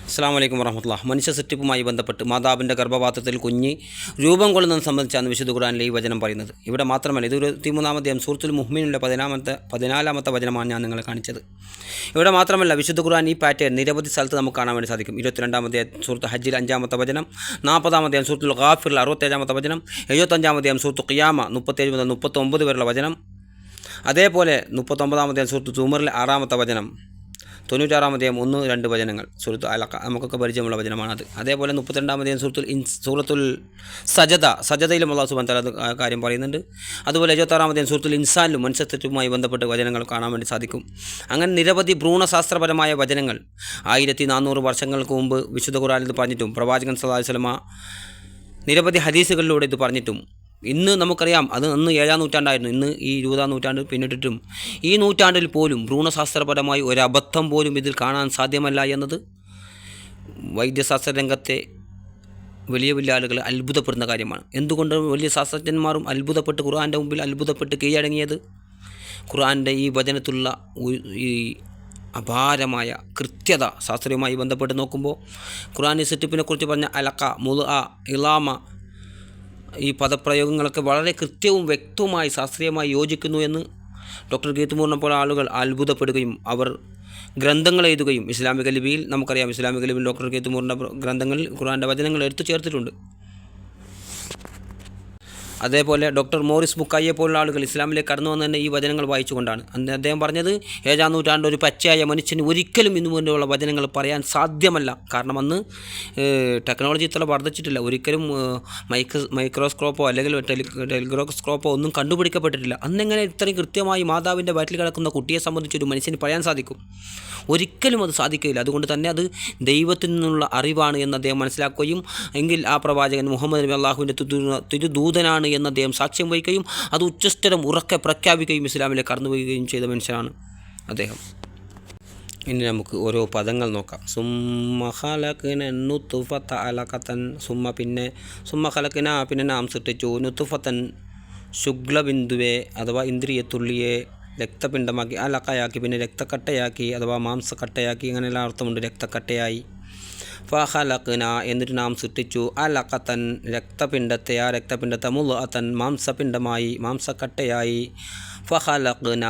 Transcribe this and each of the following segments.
അസ്സലാമു അലൈക്കും വറഹ്മത്തുള്ളാഹി. മനുഷ്യ സൃഷ്ടിപ്പുമായി ബന്ധപ്പെട്ട് മാതാവിൻ്റെ ഗർഭപാത്രത്തിൽ കുഞ്ഞ് രൂപം കൊള്ളുന്നത് സംബന്ധിച്ചാണ് വിശുദ്ധ ഖുർആനിലെ ഈ വചനം പറയുന്നത്. ഇവിടെ മാത്രമല്ല, ഇത് 23-ാം അധ്യായം സൂറത്തുൽ മുഅ്മിനൂനിലെ 14-ാമത്തെ വചനമാണ് ഞാൻ നിങ്ങളെ കാണിച്ചത്. ഇവിടെ മാത്രമല്ല, വിശുദ്ധ ഖുർആൻ ഈ പാറ്റേൺ നിരവധി സ്ഥലത്ത് നമുക്ക് കാണാൻ വേണ്ടി സാധിക്കും. 22-ാം അധ്യായം സൂറത്ത് ഹജ്ജിൽ 5-ാമത്തെ വചനം, 40-ാം അധ്യായം സൂറത്തുൽ ഗാഫിറിൽ 67-ാമത്തെ വചനം, 75-ാം അധ്യായം സൂറത്ത് ഖിയാമ 37 മുതൽ 39 വരെയുള്ള വചനം, അതേപോലെ 39-ാം അധ്യായം സൂറത്ത് സൂമറിലെ 6-ാമത്തെ വചനം, 96-ാം അധ്യായം 1-2 വചനങ്ങൾ സൂറത്ത് അലക്ക നമുക്കൊക്കെ പരിചയമുള്ള വചനമാണത്. അതേപോലെ 32-ാം അധ്യായം സൂറത്തുൽ സജദയിലും അല്ലാഹു സുബ്ഹാനഹു വ തആല കാര്യം പറയുന്നുണ്ട്. അതുപോലെ 76-ാം അധ്യായം സൂറത്തുൽ ഇൻസാനിലും മനുഷ്യത്വവുമായി ബന്ധപ്പെട്ട് വചനങ്ങൾ കാണാൻ വേണ്ടി സാധിക്കും. അങ്ങനെ നിരവധി ഭ്രൂണശാസ്ത്രപരമായ വചനങ്ങൾ 1400 വർഷങ്ങൾക്ക് മുമ്പ് വിശുദ്ധ ഖുർആനിൽ ഇത് പറഞ്ഞിട്ടും പ്രവാചകൻ സല്ലല്ലാഹു അലൈഹി വസല്ലമ നിരവധി ഹദീസുകളിലൂടെ ഇത് പറഞ്ഞിട്ടും ഇന്ന് നമുക്കറിയാം, അത് അന്ന് 7-ാം നൂറ്റാണ്ടായിരുന്നു, ഇന്ന് ഈ 20-ാം നൂറ്റാണ്ട് പിന്നിട്ടിട്ടും ഈ നൂറ്റാണ്ടിൽ പോലും ഭ്രൂണശാസ്ത്രപരമായി ഒരബദ്ധം പോലും ഇതിൽ കാണാൻ സാധ്യമല്ല എന്നത് വൈദ്യശാസ്ത്ര രംഗത്തെ വലിയ വലിയ ആളുകൾ അത്ഭുതപ്പെടുന്ന കാര്യമാണ്. എന്തുകൊണ്ട് വലിയ ശാസ്ത്രജ്ഞന്മാരും അത്ഭുതപ്പെട്ട് ഖുർആൻ്റെ മുമ്പിൽ അത്ഭുതപ്പെട്ട് കീഴടങ്ങിയത്? ഖുർആൻ്റെ ഈ വചനത്തിലുള്ള ഈ അപാരമായ കൃത്യത ശാസ്ത്രീയമായി ബന്ധപ്പെട്ട് നോക്കുമ്പോൾ ഖുർആൻ സൃഷ്ടിപ്പിനെക്കുറിച്ച് പറഞ്ഞ അലക്ക, മുൽഅ, ഇളാമ, ഈ പദപ്രയോഗങ്ങളൊക്കെ വളരെ കൃത്യവും വ്യക്തവുമായി ശാസ്ത്രീയമായി യോജിക്കുന്നു എന്ന് ഡോക്ടർ ഗീത്തുമൂറിനെ പോലെ ആളുകൾ അത്ഭുതപ്പെടുകയും അവർ ഗ്രന്ഥങ്ങൾ എഴുതുകയും ഇസ്ലാമിക ലിപിയിൽ നമുക്കറിയാം, ഇസ്ലാമിക ലിപിയിൽ ഡോക്ടർ ഗീത്തുമൂറിൻ്റെ ഗ്രന്ഥങ്ങളിൽ ഖുർആൻ്റെ വചനങ്ങൾ എടുത്തു ചേർത്തിട്ടുണ്ട്. അതേപോലെ ഡോക്ടർ മോറിസ് ബുക്കായിയെ പോലുള്ള ആളുകൾ ഇസ്ലാമിലേക്ക് കടന്നു വന്ന് തന്നെ ഈ വചനങ്ങൾ വായിച്ചുകൊണ്ടാണ്. അദ്ദേഹം പറഞ്ഞത് 7-ാം നൂറ്റാണ്ട് ഒരു പച്ചയായ മനുഷ്യന് ഒരിക്കലും ഇന്നു മുന്നേയുള്ള വചനങ്ങൾ പറയാൻ സാധ്യമല്ല. കാരണം അന്ന് ടെക്നോളജി ഇത്ര വർദ്ധിച്ചിട്ടില്ല, ഒരിക്കലും മൈക്രോസ്കോപ്പോ അല്ലെങ്കിൽ ടെലിഗ്രോസ്കോപ്പോ ഒന്നും കണ്ടുപിടിക്കപ്പെട്ടിട്ടില്ല. അന്നെങ്ങനെ ഇത്രയും കൃത്യമായി മാതാവിൻ്റെ വയറ്റിൽ കിടക്കുന്ന കുട്ടിയെ സംബന്ധിച്ചൊരു മനുഷ്യന് പറയാൻ സാധിക്കും? ഒരിക്കലും അത് സാധിക്കില്ല. അതുകൊണ്ട് തന്നെ അത് ദൈവത്തിൽ നിന്നുള്ള അറിവാണ് എന്ന് അദ്ദേഹം മനസ്സിലാക്കുകയും എങ്കിൽ ആ പ്രവാചകൻ മുഹമ്മദ് നബി അള്ളാഹുവിൻ്റെ തിരുദൂതനാണ് എന്ന് അദ്ദേഹം സാക്ഷ്യം വഹിക്കുകയും അത് ഉച്ചസ്ഥരം ഉറക്കെ പ്രഖ്യാപിക്കുകയും ഇസ്ലാമിലേക്ക് കടന്നുപോവുകയും ചെയ്ത മനുഷ്യനാണ് അദ്ദേഹം. ഇനി നമുക്ക് ഓരോ പദങ്ങൾ നോക്കാം. സുമ്മ ഖലഖ്ന നുത്ഫത അലഖതൻ, സുമ്മ ഖലഖ്ന പിന്നെ നാം സൃഷ്ടിച്ചു നുത്ഫതൻ ശുക്ലബിന്ദുവെ അഥവാ ഇന്ദ്രിയത്തുള്ളിയെ രക്തപിണ്ഡമാക്കി, അലക്കയാക്കി പിന്നെ രക്തക്കട്ടയാക്കി അഥവാ മാംസക്കട്ടയാക്കി, അങ്ങനെയുള്ള അർത്ഥമുണ്ട്, രക്തക്കട്ടയായി. ഫഖലഖ്ന എന്നിട്ട് നാം സൃഷ്ടിച്ചു അലഖതൻ രക്തപിണ്ഡത്തെ, ആ രക്തപിണ്ഡത്തെ മുൽഅതൻ മാംസപിണ്ഡമായി, മാംസക്കട്ടയായി. ഫഖലഖ്ന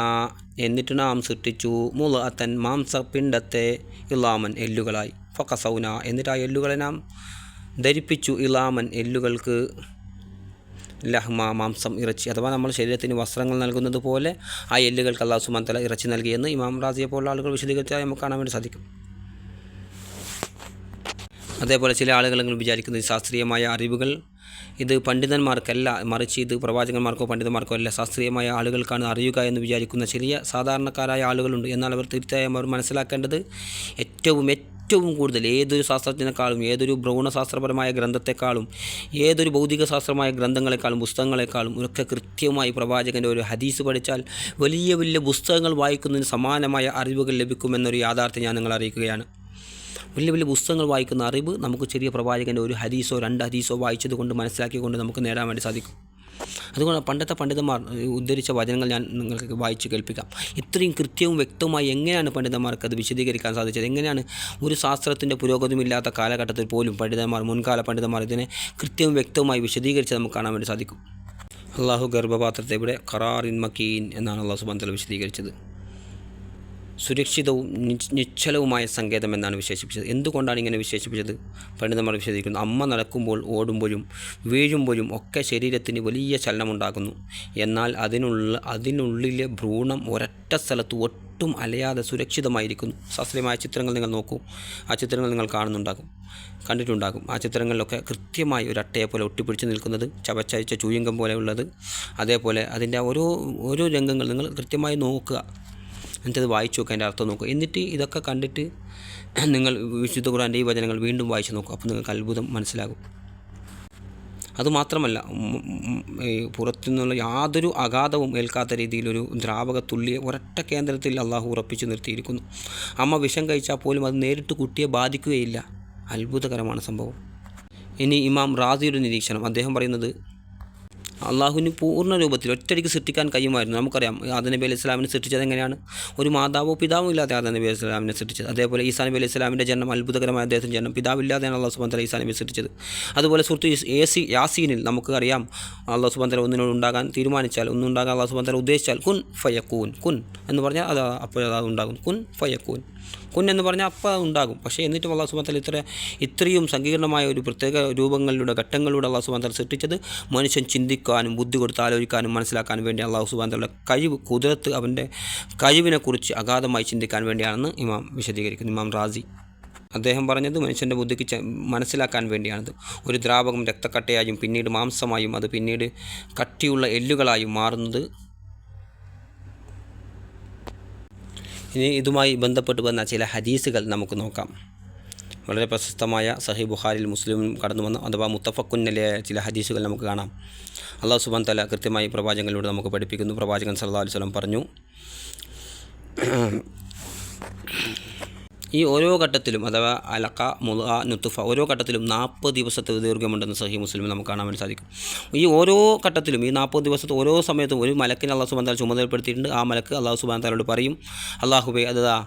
എന്നിട്ട് നാം സൃഷ്ടിച്ചു മുൽഅതൻ മാംസപിണ്ഡത്തെ ഇളാമൻ എല്ലുകളായി. ഫഖസൗന എന്നിട്ട് ആ എല്ലുകളെ നാം ധരിപ്പിച്ചു ഇളാമൻ എല്ലുകൾക്ക്, ലഹ്മ മാംസം ഇറച്ചി, അഥവാ നമ്മൾ ശരീരത്തിന് വസ്ത്രങ്ങൾ നൽകുന്നത് പോലെ ആ എല്ലുകൾക്ക് അല്ലാഹു സുബ്ഹാനഹു വ തആല ഇറച്ചി നൽകിയെന്ന് ഇമാം റാസിയെ പോലുള്ള ആളുകൾ വിശദീകരിച്ചാൽ നമുക്ക് കാണാൻ വേണ്ടി സാധിക്കും. അതേപോലെ ചില ആളുകൾ വിചാരിക്കുന്നത് ശാസ്ത്രീയമായ അറിവുകൾ ഇത് പണ്ഡിതന്മാർക്കല്ല, മറിച്ച് ഇത് പ്രവാചകന്മാർക്കോ പണ്ഡിതന്മാർക്കോ അല്ല, ശാസ്ത്രീയമായ ആളുകൾക്കാണ് അറിയുക എന്ന് വിചാരിക്കുന്ന ചെറിയ സാധാരണക്കാരായ ആളുകളുണ്ട്. എന്നാൽ അവർ തീർച്ചയായും അവർ മനസ്സിലാക്കേണ്ടത് ഏറ്റവും കൂടുതൽ ഏതൊരു ശാസ്ത്രജ്ഞനേക്കാളും, ഏതൊരു ഭ്രൂണശാസ്ത്രപരമായ ഗ്രന്ഥത്തെക്കാളും, ഏതൊരു ഭൗതിക ശാസ്ത്രമായ ഗ്രന്ഥങ്ങളെക്കാളും പുസ്തകങ്ങളെക്കാളും ഒക്കെ കൃത്യമായി പ്രവാചകൻ്റെ ഒരു ഹദീസ് പഠിച്ചാൽ വലിയ വലിയ പുസ്തകങ്ങൾ വായിക്കുന്നതിന് സമാനമായ അറിവുകൾ ലഭിക്കുമെന്നൊരു യാഥാർത്ഥ്യം ഞാൻ നിങ്ങളെ അറിയിക്കുകയാണ്. വലിയ വലിയ പുസ്തകങ്ങൾ വായിക്കുന്ന അറിവ് നമുക്ക് ചെറിയ പ്രവാചകൻ്റെ ഒരു ഹദീസോ 2 ഹദീസോ വായിച്ചത് കൊണ്ട് മനസ്സിലാക്കിക്കൊണ്ട് നമുക്ക് നേടാൻ വേണ്ടി സാധിക്കും. അതുകൊണ്ട് പണ്ടത്തെ പണ്ഡിതന്മാർ ഉദ്ധരിച്ച വചനങ്ങൾ ഞാൻ നിങ്ങൾക്ക് വായിച്ച് കേൾപ്പിക്കാം. ഇത്രയും കൃത്യവും വ്യക്തവുമായി എങ്ങനെയാണ് പണ്ഡിതന്മാർക്ക് അത് വിശദീകരിക്കാൻ സാധിച്ചത്? എങ്ങനെയാണ് ഒരു ശാസ്ത്രത്തിൻ്റെ പുരോഗതിയില്ലാത്ത കാലഘട്ടത്തിൽ പോലും മുൻകാല പണ്ഡിതന്മാർ ഇതിനെ കൃത്യവും വ്യക്തവുമായി വിശദീകരിച്ച് നമുക്ക് കാണാൻ വേണ്ടി സാധിക്കും. അള്ളാഹു ഗർഭപാത്രത്തെ ഇവിടെ ഖറാറിൻ മക്കീൻ എന്നാണ് അള്ളാഹു സുബ്ഹാനഹു വ തആല വിശദീകരിച്ചത്. സുരക്ഷിതവും നിശ്ചലവുമായ സങ്കേതം എന്നാണ് വിശേഷിപ്പിച്ചത്. എന്തുകൊണ്ടാണ് ഇങ്ങനെ വിശേഷിപ്പിച്ചത്? പണ്ഡിതന്മാർ വിശദീകരിക്കുന്നു. അമ്മ നടക്കുമ്പോൾ, ഓടുമ്പോഴും വീഴുമ്പോഴും ഒക്കെ ശരീരത്തിന് വലിയ ചലനമുണ്ടാകുന്നു. എന്നാൽ അതിനുള്ളിലെ ഭ്രൂണം ഒരൊറ്റ സ്ഥലത്ത് ഒട്ടും അലയാതെ സുരക്ഷിതമായിരിക്കുന്നു. ശാസ്ത്രീയമായ ചിത്രങ്ങൾ നിങ്ങൾ നോക്കൂ, ആ ചിത്രങ്ങൾ നിങ്ങൾ കണ്ടിട്ടുണ്ടാകും. ആ ചിത്രങ്ങളിലൊക്കെ കൃത്യമായി ഒരു അട്ടയെ പോലെ ഒട്ടിപ്പിടിച്ച് നിൽക്കുന്നത്, ചവച്ചയച്ച ചൂയിങ്കം പോലെയുള്ളത്, അതേപോലെ അതിൻ്റെ ഓരോ രംഗങ്ങൾ നിങ്ങൾ കൃത്യമായി നോക്കുക, എന്നിട്ടത് വായിച്ചു നോക്കുക, അതിൻ്റെ അർത്ഥം നോക്കുക. എന്നിട്ട് ഇതൊക്കെ കണ്ടിട്ട് നിങ്ങൾ വിശുദ്ധ ഖുർആൻ്റെ ഈ വചനങ്ങൾ വീണ്ടും വായിച്ച് നോക്കുക. അപ്പോൾ നിങ്ങൾക്ക് അത്ഭുതം മനസ്സിലാകും. അതുമാത്രമല്ല, പുറത്തുനിന്നുള്ള യാതൊരു അഗാധവും ഏൽക്കാത്ത രീതിയിലൊരു ദ്രാവകത്തുള്ളിയെ ഒരൊറ്റ കേന്ദ്രത്തിൽ അള്ളാഹു ഉറപ്പിച്ച് നിർത്തിയിരിക്കുന്നു. അമ്മ വിഷം കഴിച്ചാൽ പോലും അത് നേരിട്ട് കുട്ടിയെ ബാധിക്കുകയില്ല. അത്ഭുതകരമാണ് സംഭവം. ഇനി ഇമാം റാസിയുടെ നിരീക്ഷണം, അദ്ദേഹം പറയുന്നത് അള്ളാഹുവിന് പൂർണ്ണ രൂപത്തിൽ ഒറ്റയടിക്ക് സൃഷ്ടിക്കാൻ കഴിയുമായിരുന്നു. നമുക്കറിയാം ആദം നബി അലൈഹി സ്വലാമിനെ സൃഷ്ടിച്ചത് എങ്ങനെയാണ്? ഒരു മാതാവോ പിതാവോ ഇല്ലാതെ ആദം നബി അലൈഹി സ്വലാമിനെ സൃഷ്ടിച്ചത്. അതേപോലെ ഈസാ നബി അലൈഹി സ്വലാമിൻ്റെ ജന്മം അത്ഭുതകരമായ അദ്ദേഹത്തിൻ്റെ ജന്മം പിതാവില്ലാതെയാണ് അള്ളാഹു സുബ്ഹാനഹു വ തആല ഈസാ നബിയെ സൃഷ്ടിച്ചത്. അതുപോലെ സുഹൃത്ത് യാസീനിൽ നമുക്ക് അറിയാം അള്ളാഹു സുബ്ഹാനഹു വ തആല ഒന്നിനോട് ഉണ്ടാകാൻ തീരുമാനിച്ചാൽ, ഒന്നുണ്ടാകാൻ അള്ളാഹു സുബ്ഹാനഹു വ തആല ഉദ്ദേശിച്ചാൽ കുൻ ഫയക്കൂൻ, കുൻ എന്ന് പറഞ്ഞാൽ അത് അപ്പോൾ അത് ഉണ്ടാകും. കുൻ ഫയക്കൂൻ, കുൻ എന്ന് പറഞ്ഞാൽ അപ്പോൾ ഉണ്ടാകും. പക്ഷേ എന്നിട്ടും അള്ളാഹു സുബ്ഹാനഹു വ തആല ഇത്രയും സങ്കീർണമായ ഒരു പ്രത്യേക രൂപങ്ങളിലൂടെ ഘട്ടങ്ങളിലൂടെ അള്ളാഹു സുബ്ഹാനഹു വ തആല സൃഷ്ടിച്ചത് മനുഷ്യൻ ചിന്തിക്കാനും ബുദ്ധി കൊടുത്ത് ആലോചിക്കാനും മനസ്സിലാക്കാനും വേണ്ടി അള്ളാഹു സുബ്ഹാനഹു വ തആല കഴിവ്, കുദറത്ത്, അവൻ്റെ കഴിവിനെക്കുറിച്ച് അഗാധമായി ചിന്തിക്കാൻ വേണ്ടിയാണെന്ന് ഇമാം വിശദീകരിക്കുന്നു. ഇമാം റാസി അദ്ദേഹം പറഞ്ഞത് മനുഷ്യൻ്റെ ബുദ്ധിക്ക് മനസ്സിലാക്കാൻ വേണ്ടിയാണിത്. ഒരു ദ്രാവകം രക്തക്കട്ടയായും പിന്നീട് മാംസമായും അത് പിന്നീട് കട്ടിയുള്ള എല്ലുകളായും മാറുന്നത്. ഇനി ഇതുമായി ബന്ധപ്പെട്ട് വന്ന ചില ഹദീസുകൾ നമുക്ക് നോക്കാം. വളരെ പ്രശസ്തമായ സഹീഹ് ബുഖാരിയിൽ മുസ്ലിമും കടന്നു വന്ന അഥവാ മുത്തഫഖുന്നലായ ചില ഹദീസുകൾ നമുക്ക് കാണാം. അല്ലാഹു സുബ്ഹാനഹു വ തആല കൃത്യമായി പ്രവാചകനിലൂടെ നമുക്ക് പഠിപ്പിക്കുന്നു. പ്രവാചകൻ സല്ലല്ലാഹു അലൈഹി വസല്ലം പറഞ്ഞു, ഈ ഓരോ ഘട്ടത്തിലും അഥവാ അലക്ക, മുള, നുത്തുഫ ഓരോ ഘട്ടത്തിലും 40 ദിവസത്തെ ദീർഘമുണ്ടെന്ന് സഹീഹ് മുസ്ലിമിൽ നമുക്ക് കാണാൻ വേണ്ടി സാധിക്കും. ഈ ഓരോ ഘട്ടത്തിലും ഈ 40 ദിവസത്തെ ഓരോ സമയത്തും ഒരു മലക്കിനെ അല്ലാഹു സുബ്ഹാനഹു വ തആല ചുമതലപ്പെടുത്തിയിട്ടുണ്ട്. ആ മലക്ക് അല്ലാഹു സുബ്ഹാനഹു വ തആലയോട് പറയും, അല്ലാഹുവേ അതാ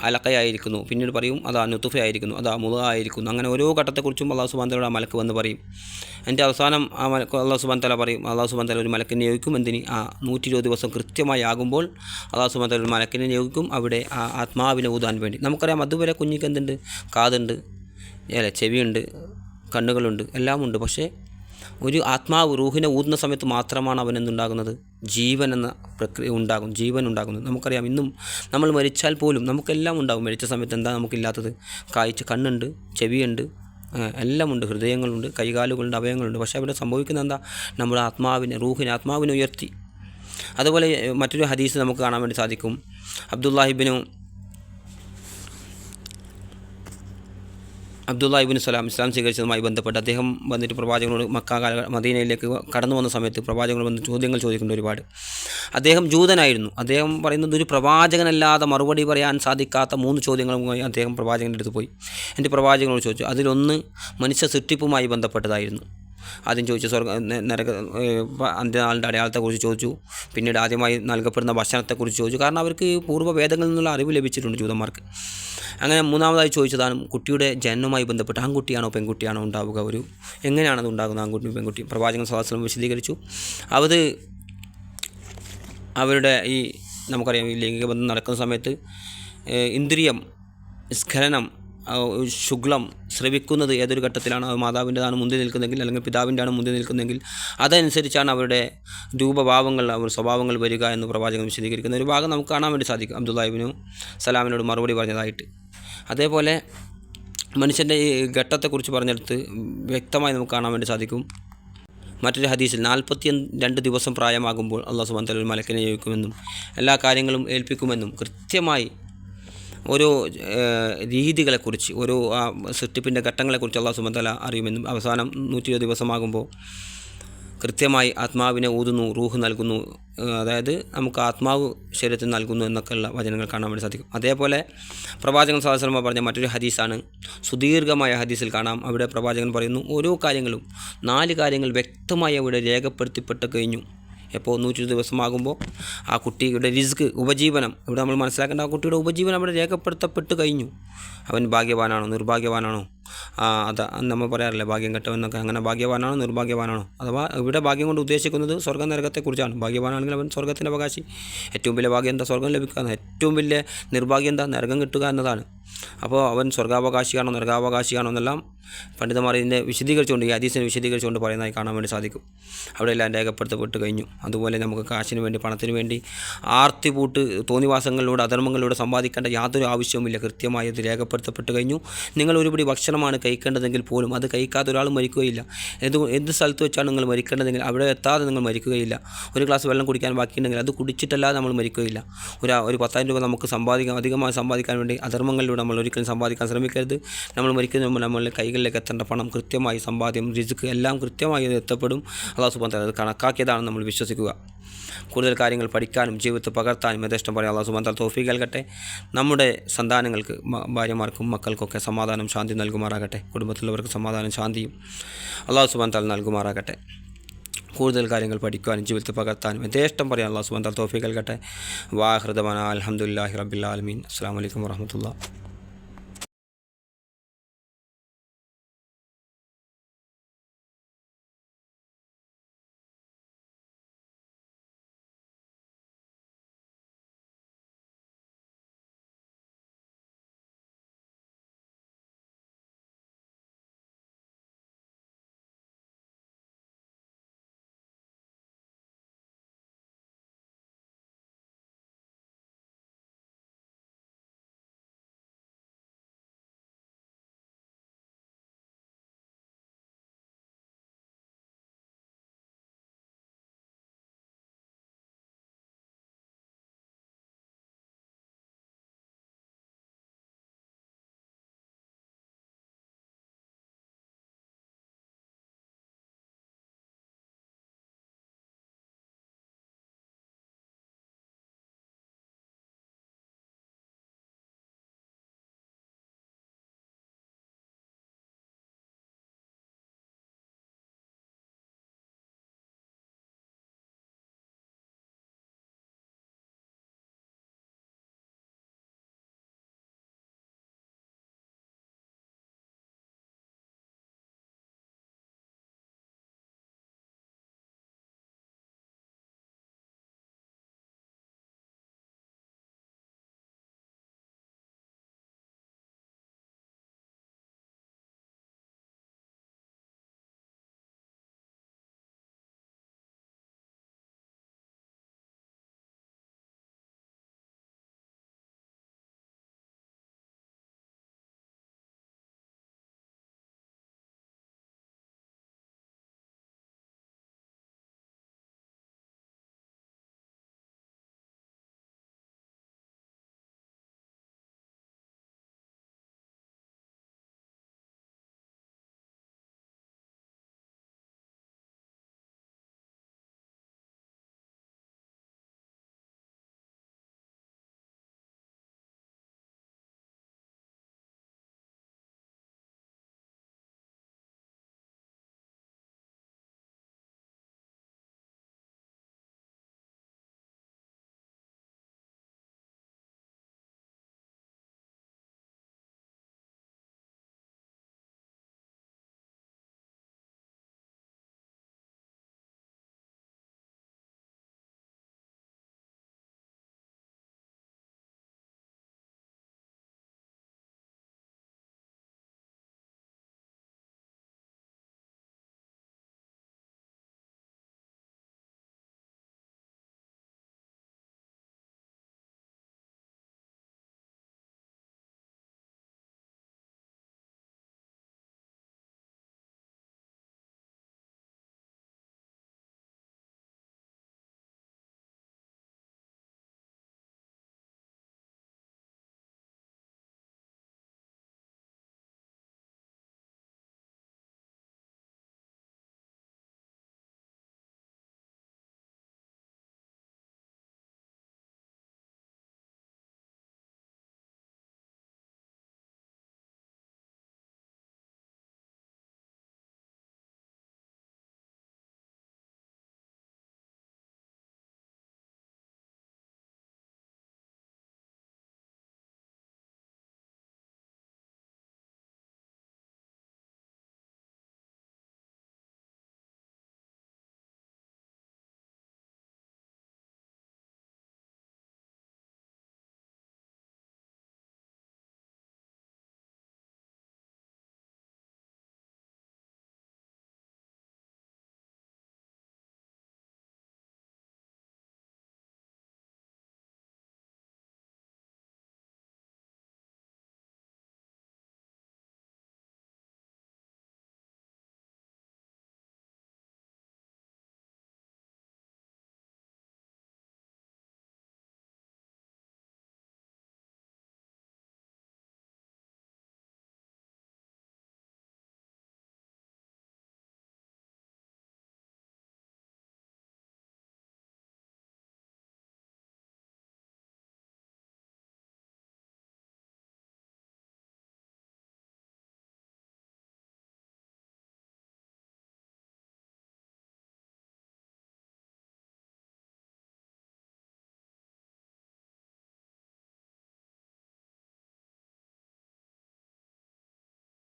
അലക്കയായിരിക്കുന്നു, പിന്നീട് പറയും അതാ നുത്തുഫയായിരിക്കുന്നു, അതാ മുള ആയിരിക്കുന്നു. അങ്ങനെ ഓരോ ഘട്ടത്തെക്കുറിച്ചും അല്ലാഹു സുബ്ഹാനഹു വ തആലയോട് ആ മലക്ക് വന്ന് പറയും. എൻ്റെ അവസാനം ആ മലക്ക് അല്ലാഹു സുബ്ഹാനഹു വ തആല പറയും, അല്ലാഹു സുബ്ഹാനഹു വ തആല ഒരു മലക്കിനെ നിയോഗിക്കും. എന്തിന്? ആ 120 ദിവസം കൃത്യമായി ആകുമ്പോൾ അല്ലാഹു സുബ്ഹാനഹു വ തആല ഒരു മലക്കിനെ നിയോഗിക്കും അവിടെ ആ ആത്മാവിനെ ഊതാൻ വേണ്ടി. നമുക്കറിയാം അതുവരെ കുഞ്ഞിക്ക് എന്തുണ്ട്? കാതുണ്ട്, ചെവിയുണ്ട്, കണ്ണുകളുണ്ട്, എല്ലാം ഉണ്ട്. പക്ഷേ ഒരു ആത്മാവ് റൂഹിനെ ഊതുന്ന സമയത്ത് മാത്രമാണ് അവൻ എന്തുണ്ടാകുന്നത്? ജീവൻ എന്ന പ്രക്രിയ ഉണ്ടാകും, ജീവൻ ഉണ്ടാകുന്നത്. നമുക്കറിയാം ഇന്നും നമ്മൾ മരിച്ചാൽ പോലും നമുക്കെല്ലാം ഉണ്ടാകും. മരിച്ച സമയത്ത് എന്താ നമുക്കില്ലാത്തത്? കാഴ്ച, കണ്ണുണ്ട്, ചെവിയുണ്ട്, എല്ലാമുണ്ട്, ഹൃദയങ്ങളുണ്ട്, കൈകാലുകളുണ്ട്, അവയവങ്ങളുണ്ട്. പക്ഷേ അവിടെ സംഭവിക്കുന്നത് എന്താ? നമ്മുടെ ആത്മാവിനെ, റൂഹിനെ, ആത്മാവിനെ ഉയർത്തി. അതുപോലെ മറ്റൊരു ഹദീസ് നമുക്ക് കാണാൻ വേണ്ടി സാധിക്കും. അബ്ദുല്ലാഹ് ഇബ്നു സലാം ഇസ്ലാം സ്വീകരിച്ചതുമായി ബന്ധപ്പെട്ട് അദ്ദേഹം വന്നിട്ട് പ്രവാചകനോട് മദീനയിലേക്ക് കടന്നു വന്ന സമയത്ത് പ്രവാചകനോട് വന്ന് ചോദ്യങ്ങൾ ചോദിക്കുന്നുണ്ട് ഒരുപാട്. അദ്ദേഹം ജൂതനായിരുന്നു. അദ്ദേഹം പറയുന്നത് ഒരു പ്രവാചകനല്ലാതെ മറുപടി പറയാൻ സാധിക്കാത്ത 3 ചോദ്യങ്ങളുമായി അദ്ദേഹം പ്രവാചകൻ്റെ അടുത്ത് പോയി. എൻ്റെ പ്രവാചകനോട് ചോദിച്ചു. അതിലൊന്ന് മനുഷ്യ സൃഷ്ടിപ്പുമായി ബന്ധപ്പെട്ടതായിരുന്നു. ആദ്യം ചോദിച്ചു നരക അന്ത്യനാളിൻ്റെ അടയാളത്തെക്കുറിച്ച് ചോദിച്ചു. പിന്നീട് ആദ്യമായി നൽകപ്പെടുന്ന ഭക്ഷണത്തെക്കുറിച്ച് ചോദിച്ചു. കാരണം അവർക്ക് പൂർവ്വ വേദങ്ങളിൽ നിന്നുള്ള അറിവ് ലഭിച്ചിട്ടുണ്ട് ജൂതന്മാർക്ക്. അങ്ങനെ മൂന്നാമതായി ചോദിച്ചതാണ് കുട്ടിയുടെ ജനനവുമായി ബന്ധപ്പെട്ട് ആൺകുട്ടിയാണോ പെൺകുട്ടിയാണോ ഉണ്ടാവുക, എങ്ങനെയാണത് ഉണ്ടാകുന്നത്, ആൺകുട്ടിയും പെൺകുട്ടിയും. പ്രവാചകൻ സ്വല്ലല്ലാഹു അലൈഹി വസല്ലം വിശദീകരിച്ചു. അത് അവരുടെ നമുക്കറിയാം ഈ ലൈംഗിക ബന്ധം നടക്കുന്ന സമയത്ത് ഇന്ദ്രിയം, സ്ഖലനം, ശുക്ലം ശ്രവിക്കുന്നത് ഏതൊരു ഘട്ടത്തിലാണ്? അത് മാതാവിൻ്റെതാണ് മുന്നിൽ നിൽക്കുന്നതെങ്കിൽ അല്ലെങ്കിൽ പിതാവിൻ്റെയാണ് മുന്നിൽ നിൽക്കുന്നതെങ്കിൽ അതനുസരിച്ചാണ് അവരുടെ രൂപഭാവങ്ങൾ, അവർ സ്വഭാവങ്ങൾ വരിക എന്ന് പ്രവാചകൻ വിശദീകരിക്കുന്ന ഒരു ഭാഗം നമുക്ക് കാണാൻ വേണ്ടി സാധിക്കും. അബ്ദുല്ലാഹ് ഇബ്നു സലാമിനോട് മറുപടി പറഞ്ഞതായിട്ട്. അതേപോലെ മനുഷ്യൻ്റെ ഈ ഘട്ടത്തെക്കുറിച്ച് പറഞ്ഞെടുത്ത് വ്യക്തമായി നമുക്ക് കാണാൻ വേണ്ടി സാധിക്കും. മറ്റൊരു ഹദീസിൽ 42 ദിവസം പ്രായമാകുമ്പോൾ അല്ലാഹു സുബ്ഹാനഹു വ തആല ഒരു മലക്കിനെ നിയോഗിക്കുമെന്നും എല്ലാ കാര്യങ്ങളും ഏൽപ്പിക്കുമെന്നും കൃത്യമായി ഓരോ രീതികളെക്കുറിച്ച്, ഓരോ സൃഷ്ടിപ്പിൻ്റെ ഘട്ടങ്ങളെക്കുറിച്ച് അല്ലാഹു സുബ്ഹാനഹു വ തആല അറിയുമെന്നും അവസാനം 120 ദിവസമാകുമ്പോൾ കൃത്യമായി ആത്മാവിനെ ഊതുന്നു, റൂഹ് നൽകുന്നു, അതായത് നമുക്ക് ആത്മാവ് ശരീരത്തിൽ നൽകുന്നു എന്നൊക്കെയുള്ള വചനങ്ങൾ കാണാൻ വേണ്ടി സാധിക്കും. അതേപോലെ പ്രവാചകൻ സ്വല്ലല്ലാഹു അലൈഹി വസല്ലം പറഞ്ഞ മറ്റൊരു ഹദീസാണ്, സുദീർഘമായ ഹദീസിൽ കാണാം. അവിടെ പ്രവാചകൻ പറയുന്നു 4 കാര്യങ്ങൾ വ്യക്തമായി അവിടെ രേഖപ്പെടുത്തിപ്പെട്ട് കഴിഞ്ഞു. എപ്പോൾ? 120 ദിവസമാകുമ്പോൾ ആ കുട്ടിയുടെ റിസ്ക്, ഉപജീവനം, ഇവിടെ നമ്മൾ മനസ്സിലാക്കേണ്ട ആ കുട്ടിയുടെ ഉപജീവനം അവിടെ രേഖപ്പെടുത്തപ്പെട്ട് കഴിഞ്ഞു. അവൻ ഭാഗ്യവാനാണോ നിർഭാഗ്യവാനാണോ? അത് നമ്മൾ പറയാറില്ല ഭാഗ്യം കെട്ടവെന്നൊക്കെ. അങ്ങനെ ഭാഗ്യവാനാണോ നിർഭാഗ്യവാനാണോ? അഥവാ ഇവിടെ ഭാഗ്യം കൊണ്ട് ഉദ്ദേശിക്കുന്നത് സ്വർഗ്ഗ നരകത്തെക്കുറിച്ചാണ്. ഭാഗ്യവാനാണെങ്കിൽ അവൻ സ്വർഗ്ഗത്തിൻ്റെ അവകാശി. ഏറ്റവും വലിയ ഭാഗ്യം എന്താ? സ്വർഗ്ഗം ലഭിക്കുക. ഏറ്റവും വലിയ നിർഭാഗ്യം എന്താ? നരകം കിട്ടുക എന്നതാണ്. അപ്പോൾ അവൻ സ്വർഗ്ഗാവകാശിയാണോ നരകാവകാശിയാണോ എന്നെല്ലാം പണ്ഡിതന്മാർ ഇതിനെ വിശദീകരിച്ചുകൊണ്ട്, ഈ ഹദീസിനെ വിശദീകരിച്ചുകൊണ്ട് പറയുന്നതായി കാണാൻ വേണ്ടി സാധിക്കും. അവിടെ എല്ലാം രേഖപ്പെടുത്തപ്പെട്ട് കഴിഞ്ഞു. അതുപോലെ നമുക്ക് കാശിന് വേണ്ടി, പണത്തിന് വേണ്ടി ആർത്തിപൂട്ട് തോന്നിവാസങ്ങളിലൂടെ, അധർമ്മങ്ങളിലൂടെ സമ്പാദിക്കേണ്ട യാതൊരു ആവശ്യവുമില്ല. കൃത്യമായി അത് രേഖപ്പെടുത്തപ്പെട്ട് കഴിഞ്ഞു. നിങ്ങൾ ഒരുപിടി ഭക്ഷണമാണ് കഴിക്കേണ്ടതെങ്കിൽ പോലും അത് കഴിക്കാതെ ഒരാളും മരിക്കുകയില്ല. എന്ത് സ്ഥലത്ത് വെച്ചാണ് നിങ്ങൾ മരിക്കേണ്ടതെങ്കിൽ അവിടെ എത്താതെ നിങ്ങൾ മരിക്കുകയില്ല. ഒരു ഗ്ലാസ് വെള്ളം കുടിക്കാൻ ബാക്കിയുണ്ടെങ്കിൽ അത് കുടിച്ചിട്ടല്ലാതെ നമ്മൾ മരിക്കുകയില്ല. ഒരു 10,000 രൂപ നമുക്ക് അധികമായി സമ്പാദിക്കാൻ വേണ്ടി അധർമ്മങ്ങളിലൂടെ നമ്മൾ ഒരിക്കലും സമ്പാദിക്കാൻ ശ്രമിക്കരുത്. നമ്മൾ മരിക്കുന്ന മുമ്പ് നമ്മളുടെ കൈകളിലേക്ക് എത്തേണ്ട പണം കൃത്യമായി, സമ്പാദ്യം, റിസ്ക് എല്ലാം കൃത്യമായി എത്തപ്പെടും. അല്ലാഹു സുബ്ഹാനഹു വ തആല അത് കണക്കാക്കിയതാണെന്ന് നമ്മൾ വിശ്വസിക്കുക. കൂടുതൽ കാര്യങ്ങൾ പഠിക്കാനും ജീവിതത്തിൽ പകർത്താനും യഥേഷ്ടം പറയാം. അല്ലാഹു സുബ്ഹാനഹു വ തആല തൗഫീഖ് നൽകട്ടെ. നമ്മുടെ സന്താനങ്ങൾക്ക്, ഭാര്യമാർക്കും മക്കൾക്കൊക്കെ സമാധാനം, ശാന്തി നൽകുമാറാകട്ടെ. കുടുംബത്തിലുള്ളവർക്ക് സമാധാനം, ശാന്തിയും അല്ലാഹു സുബ്ഹാനഹു വ തആല നൽകുമാറാകട്ടെ. കൂടുതൽ കാര്യങ്ങൾ പഠിക്കുവാനും ജീവിതത്തിൽ പകർത്താനും യഥേഷ്ടം പറയാൻ അല്ലാഹു സുബ്ഹാനഹു വ തആല തൗഫീഖ് നൽകട്ടെ. വാഹിറു ദഅ്വാനാ അൽഹംദുലില്ലാഹി റബ്ബിൽ ആലമീൻ. അസ്സലാമു അലൈക്കും വറഹ്മത്തുള്ളാഹി.